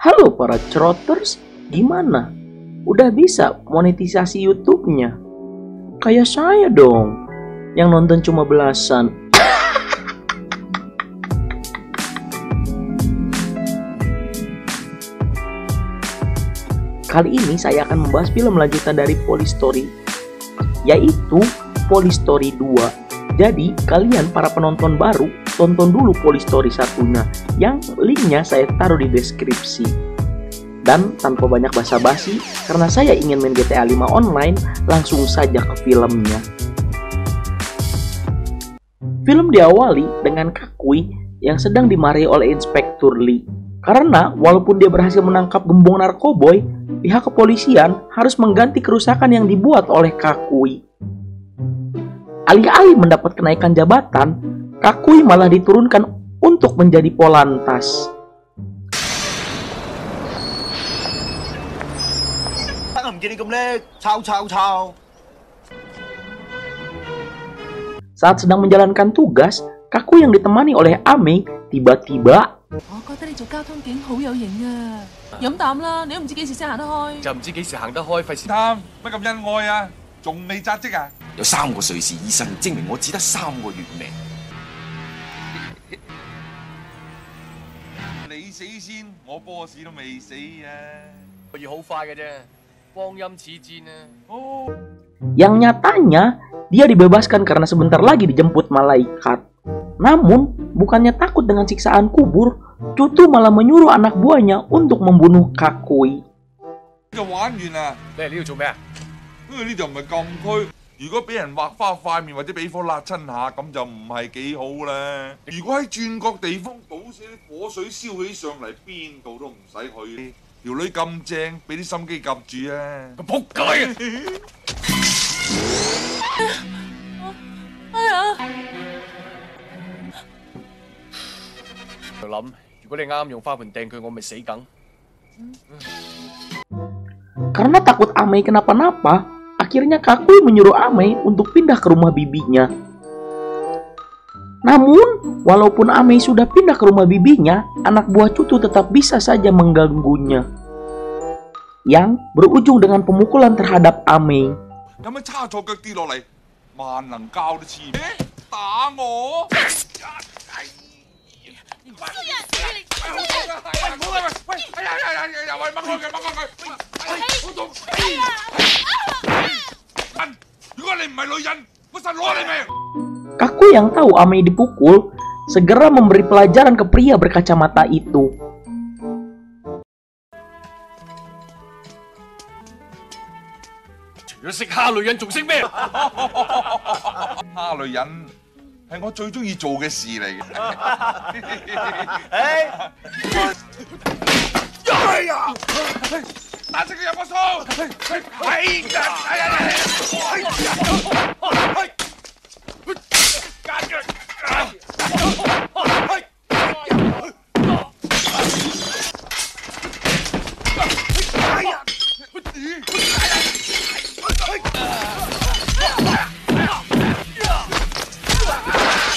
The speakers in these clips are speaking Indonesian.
Halo para Croters, gimana? Udah bisa monetisasi YouTube-nya? Kayak saya dong, yang nonton cuma belasan. Kali ini saya akan membahas film lanjutan dari Police Story, yaitu Police Story 2. Jadi kalian para penonton baru, tonton dulu Police Story 1-nya, yang linknya saya taruh di deskripsi. Dan tanpa banyak basa-basi, karena saya ingin main GTA 5 online, langsung saja ke filmnya. Film diawali dengan Kakui yang sedang dimarahi oleh Inspektur Lee. Karena walaupun dia berhasil menangkap gembong narkoboy, pihak kepolisian harus mengganti kerusakan yang dibuat oleh Kakui. Alih-alih mendapat kenaikan jabatan, Kakui malah diturunkan untuk menjadi polantas. Saat sedang menjalankan tugas, Kakui yang ditemani oleh Ame tiba-tiba yang nyatanya dia dibebaskan karena sebentar lagi dijemput malaikat. Namun, bukannya takut dengan siksaan kubur, Cutu malah menyuruh anak buahnya untuk membunuh Kakui. Karena takut Ame kenapa-napa, akhirnya Kakui menyuruh Ame untuk pindah ke rumah bibinya. Namun, walaupun Ame sudah pindah ke rumah bibinya, anak buah Cutu tetap bisa saja mengganggunya, yang berujung dengan pemukulan terhadap Ame. Kakui yang tahu Ame dipukul, segera memberi pelajaran ke pria berkacamata itu.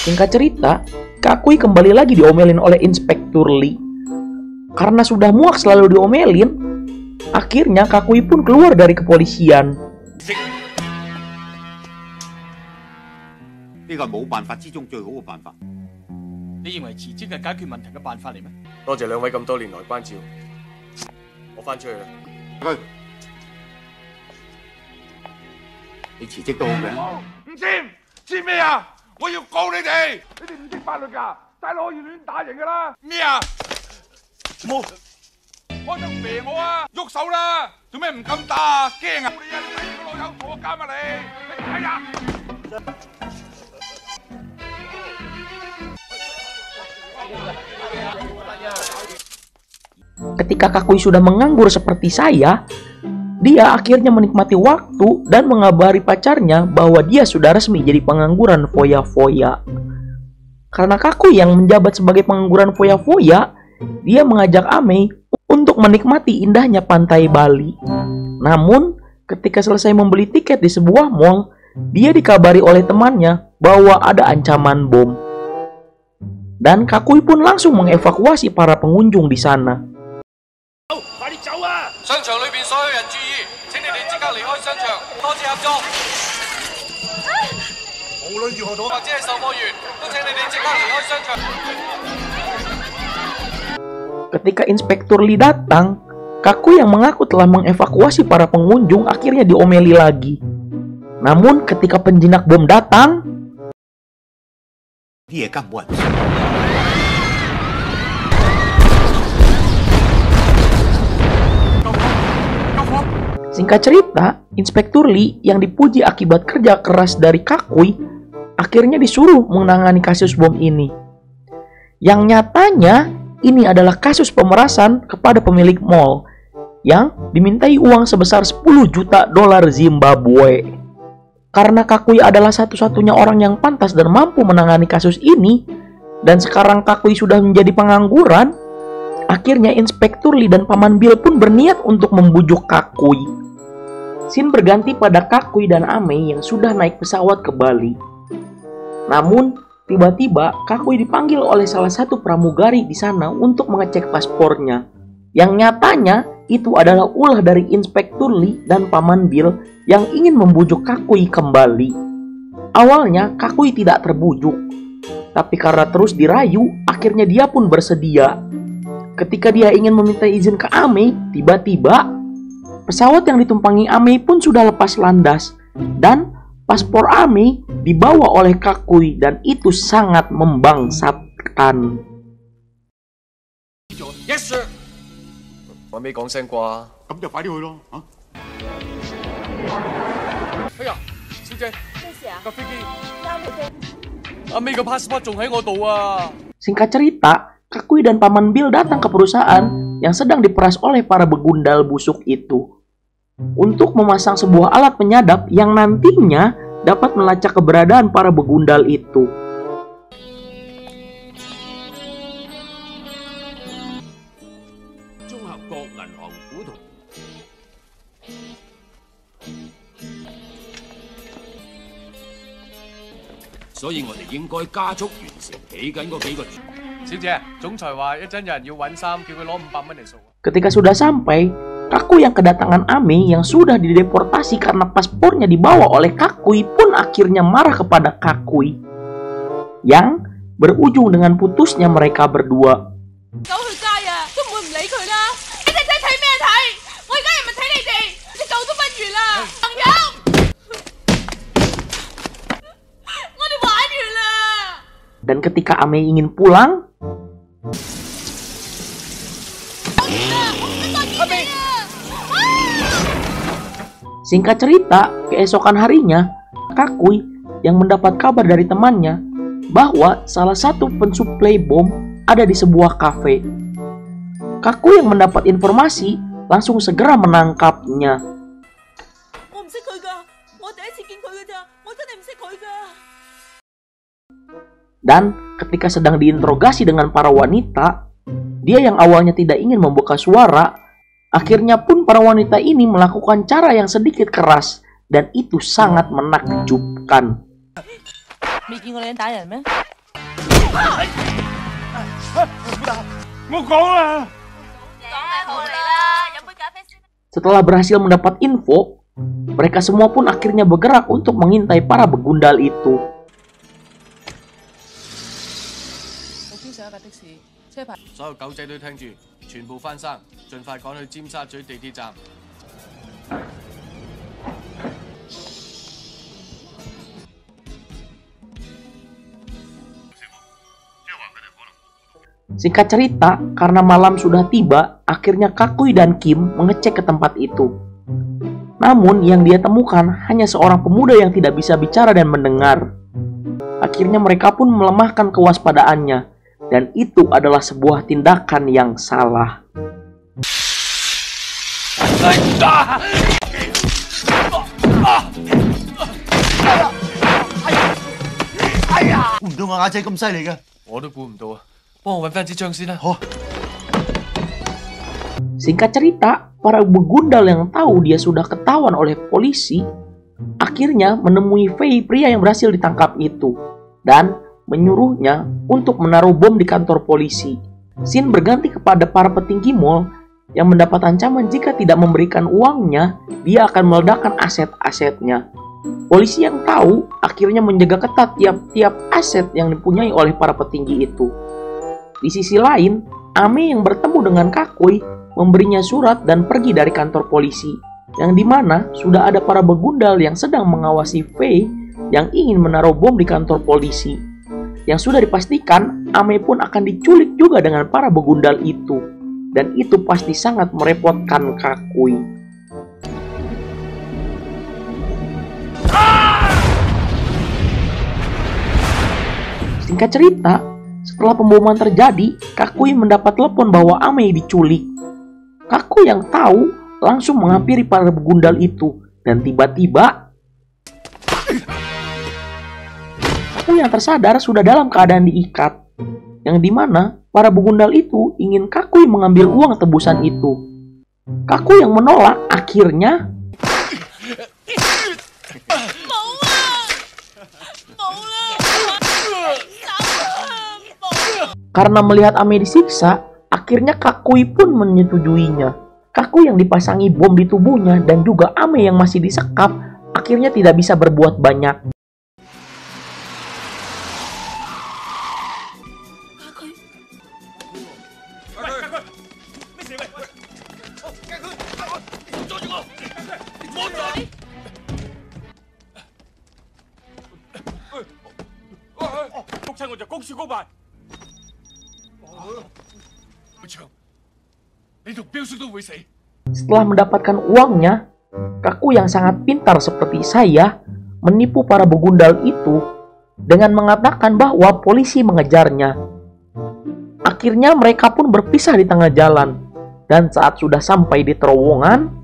Singkat cerita, Kakui kembali lagi diomelin oleh Inspektur Lee. Karena sudah muak selalu diomelin, akhirnya Kakui pun keluar dari kepolisian. Ketika Kakui sudah menganggur seperti saya, dia akhirnya menikmati waktu dan mengabari pacarnya bahwa dia sudah resmi jadi pengangguran foya-foya. Karena Kakui yang menjabat sebagai pengangguran foya-foya, dia mengajak Ame untuk menikmati indahnya pantai Bali. Namun, ketika selesai membeli tiket di sebuah mall, dia dikabari oleh temannya bahwa ada ancaman bom. Dan Kakui pun langsung mengevakuasi para pengunjung di sana. 商場裏邊所有人注意，請你哋即刻離開商場，多謝合作。無論如何都或者係售貨員，都請你哋即刻離開商場。 Ketika Inspektur Lee datang, Kakui yang mengaku telah mengevakuasi para pengunjung akhirnya diomeli lagi. Namun ketika penjinak bom datang, dia kan buat. Singkat cerita, Inspektur Lee yang dipuji akibat kerja keras dari Kakui akhirnya disuruh menangani kasus bom ini. Yang nyatanya ini adalah kasus pemerasan kepada pemilik mall yang dimintai uang sebesar 10 juta dolar Zimbabwe. Karena Kakui adalah satu-satunya orang yang pantas dan mampu menangani kasus ini, dan sekarang Kakui sudah menjadi pengangguran, akhirnya Inspektur Lee dan Paman Bill pun berniat untuk membujuk Kakui. Scene berganti pada Kakui dan Amei yang sudah naik pesawat ke Bali. Namun, tiba-tiba Kakui dipanggil oleh salah satu pramugari di sana untuk mengecek paspornya. Yang nyatanya itu adalah ulah dari Inspektur Lee dan Paman Bill yang ingin membujuk Kakui kembali. Awalnya Kakui tidak terbujuk, tapi karena terus dirayu, akhirnya dia pun bersedia. Ketika dia ingin meminta izin ke Amei, tiba-tiba pesawat yang ditumpangi Amei pun sudah lepas landas dan paspor Amei dibawa oleh Kakui dan itu sangat membangsatkan. Yes sir。揾尾講聲啩。咁就快啲去咯，嚇！哎呀，小姐，咩事啊？架飛機啱嘅啫。阿 May 個 passport 仲喺我度啊！ Singkat cerita, Kakui dan Paman Bill datang ke perusahaan yang sedang diperas oleh para begundal busuk itu untuk memasang sebuah alat penyadap yang nantinya dapat melacak keberadaan para begundal itu. Ketika sudah sampai, Kakui yang kedatangan Amei yang sudah dideportasi karena paspornya dibawa oleh Kakui pun akhirnya marah kepada Kakui, yang berujung dengan putusnya mereka berdua. Dan ketika Amei ingin pulang, singkat cerita, keesokan harinya, Kakui yang mendapat kabar dari temannya bahwa salah satu pensuplai bom ada di sebuah kafe. Kakui yang mendapat informasi langsung segera menangkapnya. Dan ketika sedang diinterogasi dengan para wanita, dia yang awalnya tidak ingin membuka suara, akhirnya pun para wanita ini melakukan cara yang sedikit keras dan itu sangat menakjubkan. Setelah berhasil mendapat info, mereka semua pun akhirnya bergerak untuk mengintai para begundal itu. Singkat cerita, karena malam sudah tiba, akhirnya Kakui dan Kim mengecek ke tempat itu. Namun yang dia temukan hanya seorang pemuda yang tidak bisa bicara dan mendengar. Akhirnya mereka pun melemahkan kewaspadaannya. Dan itu adalah sebuah tindakan yang salah. Singkat cerita, para begundal yang tahu dia sudah ketahuan oleh polisi akhirnya menemui Fei, pria yang berhasil ditangkap itu, dan menyuruhnya untuk menaruh bom di kantor polisi. Scene berganti kepada para petinggi mall yang mendapat ancaman jika tidak memberikan uangnya, dia akan meledakkan aset-asetnya. Polisi yang tahu akhirnya menjaga ketat tiap-tiap aset yang dipunyai oleh para petinggi itu. Di sisi lain, Ame yang bertemu dengan Kakui memberinya surat dan pergi dari kantor polisi, yang dimana sudah ada para begundal yang sedang mengawasi Fei yang ingin menaruh bom di kantor polisi. Yang sudah dipastikan Ame pun akan diculik juga dengan para begundal itu, dan itu pasti sangat merepotkan Kakui. Singkat cerita, setelah pemboman terjadi, Kakui mendapat telepon bahwa Ame diculik. Kakui yang tahu langsung menghampiri para begundal itu, dan tiba-tiba Kakui yang tersadar sudah dalam keadaan diikat, yang dimana para begundal itu ingin Kakui mengambil uang tebusan itu. Kakui yang menolak akhirnya karena melihat Ame disiksa, akhirnya Kakui pun menyetujuinya. Kakui yang dipasangi bom di tubuhnya dan juga Ame yang masih disekap akhirnya tidak bisa berbuat banyak. Setelah mendapatkan uangnya, Kakui yang sangat pintar seperti saya menipu para begundal itu dengan mengatakan bahwa polisi mengejarnya. Akhirnya mereka pun berpisah di tengah jalan, dan saat sudah sampai di terowongan,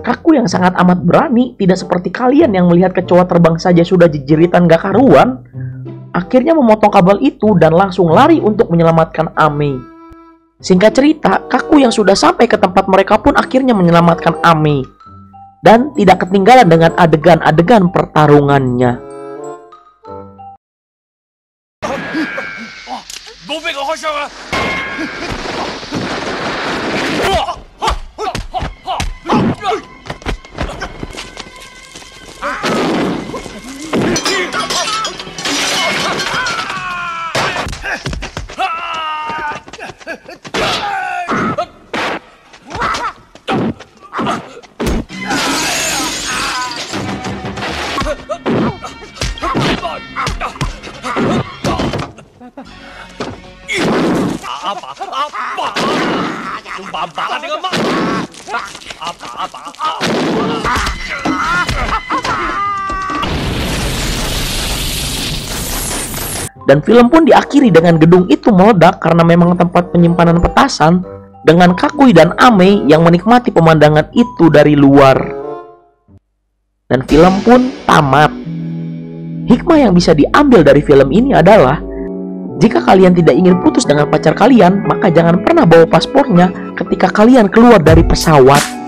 Kakui yang sangat amat berani, tidak seperti kalian yang melihat kecoa terbang saja sudah jejeritan gak karuan, akhirnya memotong kabel itu dan langsung lari untuk menyelamatkan Ame. Singkat cerita, Kakui yang sudah sampai ke tempat mereka pun akhirnya menyelamatkan Ame, dan tidak ketinggalan dengan adegan-adegan pertarungannya. Dan film pun diakhiri dengan gedung itu meledak karena memang tempat penyimpanan petasan, dengan Kakui dan Ame yang menikmati pemandangan itu dari luar. Dan film pun tamat. Hikmah yang bisa diambil dari film ini adalah, jika kalian tidak ingin putus dengan pacar kalian, maka jangan pernah bawa paspornya ketika kalian keluar dari pesawat.